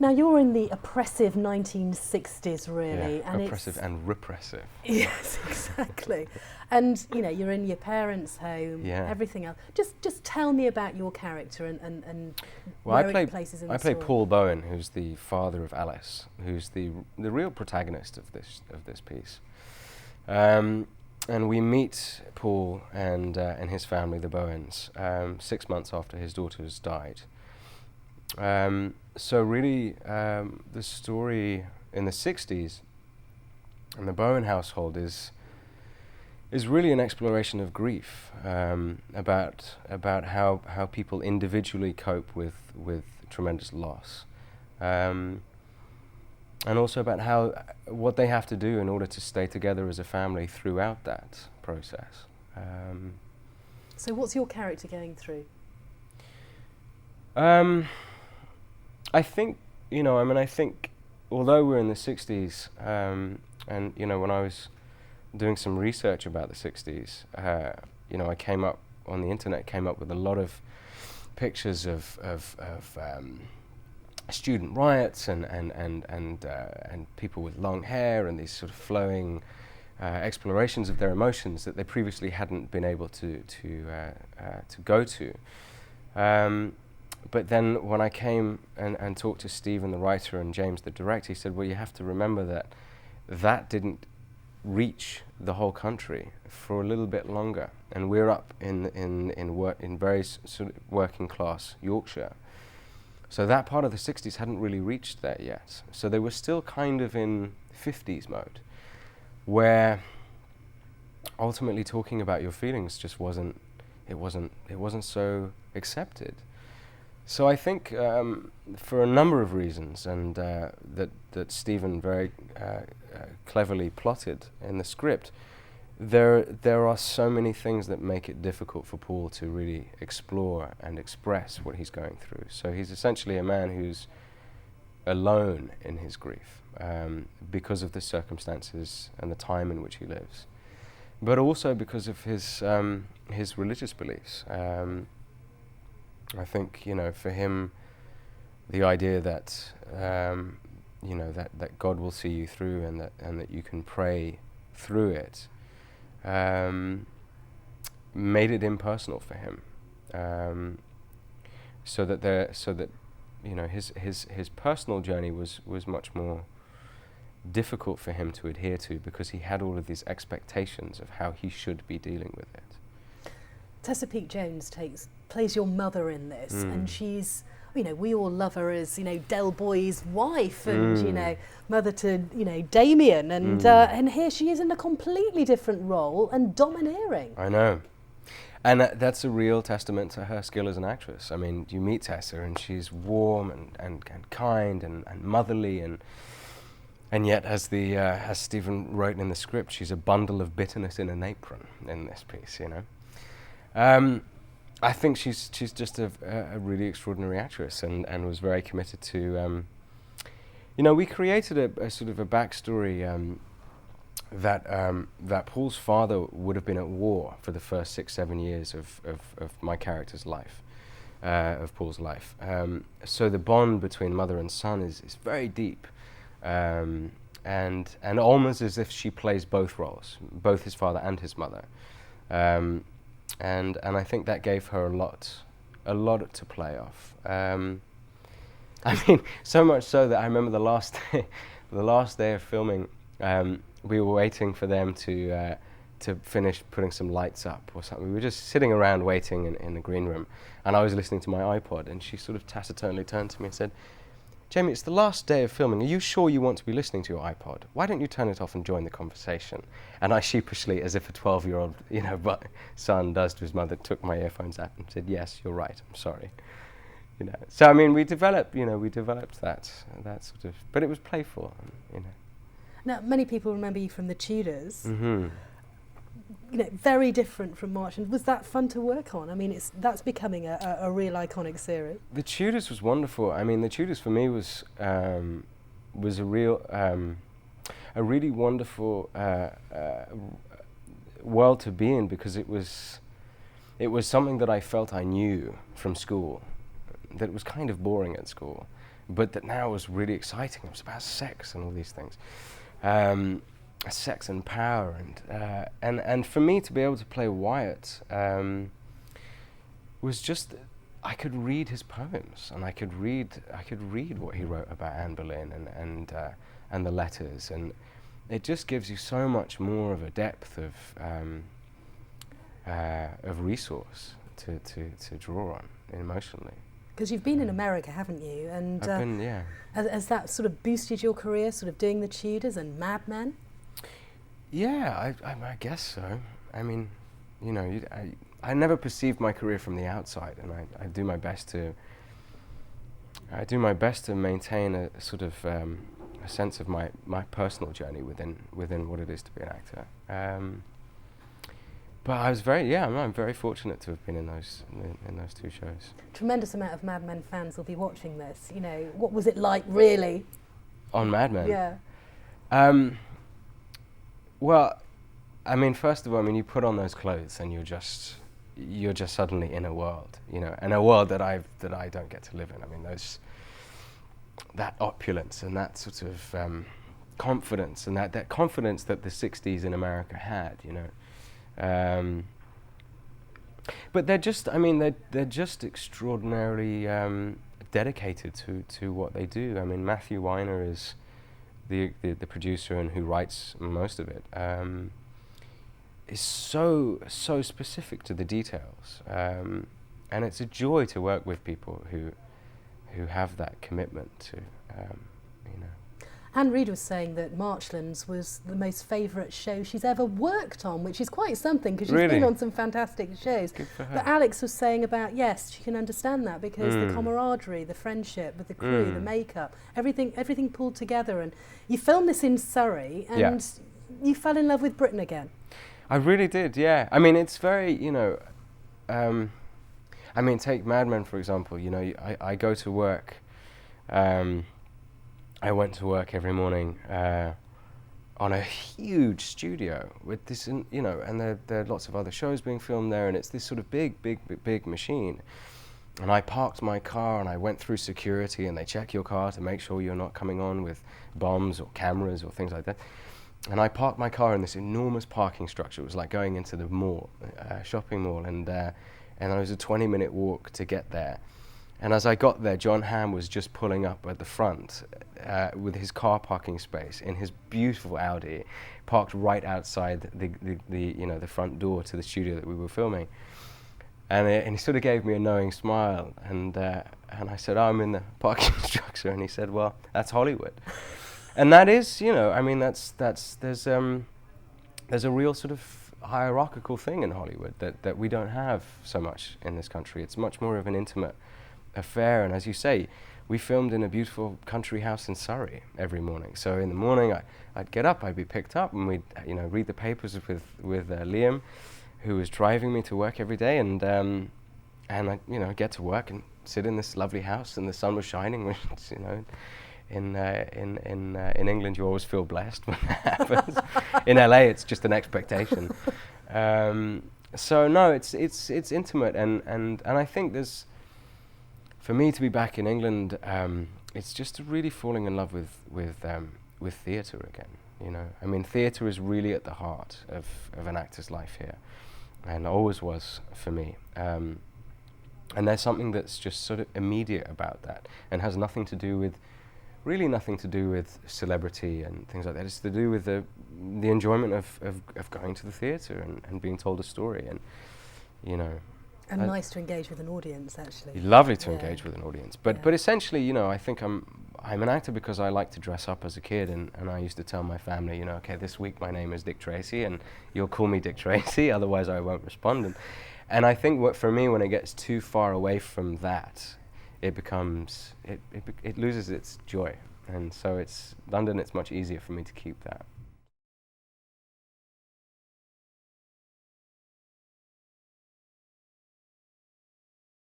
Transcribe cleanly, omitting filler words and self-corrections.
Now you're in the oppressive 1960s, really, Yeah, and oppressive and repressive. Yes, exactly. And you're in your parents' home, Yeah. everything else. Just tell me about your character and Well, where it places in the story. I play Paul Bowen, who's the father of Alice, who's the real protagonist of this piece. And we meet Paul and his family, the Bowens, 6 months after his daughters died. So really, the story in the 60s and the Bowen household is really an exploration of grief, about how people individually cope with tremendous loss, and also about what they have to do in order to stay together as a family throughout that process. So what's your character going through? I think, I think although we're in the 60s, and, when I was doing some research about the 60s, I came up on the internet, with a lot of pictures of student riots and people with long hair and these sort of flowing explorations of their emotions that they previously hadn't been able to go to. But then when I came and talked to Stephen, the writer, and James, the director, he said, well, you have to remember that didn't reach the whole country for a little bit longer. And we're up in very sort of working class Yorkshire. So that part of the 60s hadn't really reached there yet. So they were still kind of in 50s mode, where ultimately talking about your feelings just wasn't so accepted. So I think for a number of reasons, and that Stephen very cleverly plotted in the script, there are so many things that make it difficult for Paul to really explore and express what he's going through. So he's essentially a man who's alone in his grief, because of the circumstances and the time in which he lives, but also because of his religious beliefs. I think, for him, the idea that that God will see you through, and that you can pray through it, made it impersonal for him. So that his personal journey was much more difficult for him to adhere to, because he had all of these expectations of how he should be dealing with it. Tessa Peake-Jones plays your mother in this, and she's, we all love her as, Del Boy's wife, and, mother to, Damien, and here she is in a completely different role and domineering. I know. And that's a real testament to her skill as an actress. I mean, you meet Tessa and she's warm and kind and motherly, and yet, as Stephen wrote in the script, she's a bundle of bitterness in an apron in this piece, I think she's just a really extraordinary actress, and was very committed to. We created a sort of a backstory that Paul's father would have been at war for the first 6-7 years of my character's life, of Paul's life. So the bond between mother and son is very deep, and almost as if she plays both roles, both his father and his mother. And I think that gave her a lot to play off. I mean, so much so that I remember the last day of filming, we were waiting for them to finish putting some lights up or something. We were just sitting around waiting in the green room, and I was listening to my iPod, and she sort of taciturnly turned to me and said, "Jamie, it's the last day of filming. Are you sure you want to be listening to your iPod? Why don't you turn it off and join the conversation?" And I sheepishly, as if a 12-year-old, son does to his mother, took my earphones out and said, "Yes, you're right. I'm sorry." So I mean, we developed that sort of, but it was playful, Now, many people remember you from the Tudors. Mm-hmm. Very different from Marchlands. Was that fun to work on? I mean, that's becoming a real iconic series. The Tudors was wonderful. I mean, the Tudors for me was a really wonderful world to be in, because it was something that I felt I knew from school, that was kind of boring at school, but that now was really exciting. It was about sex and all these things, sex and power, and for me to be able to play Wyatt was just, I could read his poems, and I could read what he wrote about Anne Boleyn and the letters, and it just gives you so much more of a depth of resource to draw on emotionally. Because you've been in America, haven't you? And I've been, yeah. Has that sort of boosted your career, sort of doing the Tudors and Mad Men? Yeah, I guess so. I mean, you know, I never perceived my career from the outside, and I do my best to maintain a sort of a sense of my personal journey within what it is to be an actor. But I was I'm very fortunate to have been in those two shows. Tremendous amount of Mad Men fans will be watching this. You know, what was it like, really? On Mad Men? Yeah. Well, I mean, first of all, you put on those clothes and you're just suddenly in a world, you know, and a world that I don't get to live in. I mean, that opulence and that sort of confidence, and that confidence that the 60s in America had, you know. But they're just extraordinarily dedicated to what they do. I mean, Matthew Weiner is the producer and who writes most of it. Is so specific to the details, and it's a joy to work with people who have that commitment to, you know. Anne Reid was saying that Marchlands was the most favourite show she's ever worked on, which is quite something, because she's been on some fantastic shows. Good for her. But Alex was saying about, yes, she can understand that, because the camaraderie, the friendship with the crew, the makeup, everything pulled together. And you filmed this in Surrey, and you fell in love with Britain again. I really did, yeah. I mean, it's very, you know, I mean, take Mad Men, for example. You know, I go to work, I went to work every morning on a huge studio with this, you know, and there are lots of other shows being filmed there, and it's this sort of big machine. And I parked my car and I went through security, and they check your car to make sure you're not coming on with bombs or cameras or things like that. And I parked my car in this enormous parking structure. It was like going into the mall, shopping mall, and it was a 20-minute walk to get there. And as I got there, John Hamm was just pulling up at the front with his car parking space in his beautiful Audi, parked right outside the front door to the studio that we were filming. And he sort of gave me a knowing smile, and I said, "Oh, I'm in the parking structure," and he said, "Well, that's Hollywood." And that is, you know, I mean, there's a real sort of hierarchical thing in Hollywood that we don't have so much in this country. It's much more of an intimate affair, and as you say, we filmed in a beautiful country house in Surrey every morning. So in the morning, I'd get up, I'd be picked up, and we'd, you know, read the papers with Liam, who was driving me to work every day, and I, you know, get to work and sit in this lovely house, and the sun was shining, which, you know. In England, you always feel blessed when that happens. In LA, it's just an expectation. So no, it's intimate, and I think there's, for me to be back in England, it's just really falling in love with theatre again. You know, I mean, theatre is really at the heart of an actor's life here, and always was for me. And there's something that's just sort of immediate about that, and has nothing to do with celebrity and things like that. It's to do with the enjoyment of going to the theatre and being told a story, and, you know. And nice to engage with an audience, actually. Lovely to engage with an audience. But essentially, you know, I think I'm an actor because I like to dress up as a kid, and I used to tell my family, you know, okay, this week my name is Dick Tracy, and you'll call me Dick Tracy, otherwise I won't respond. And I think for me, when it gets too far away from that, it becomes, it loses its joy. And so London, it's much easier for me to keep that.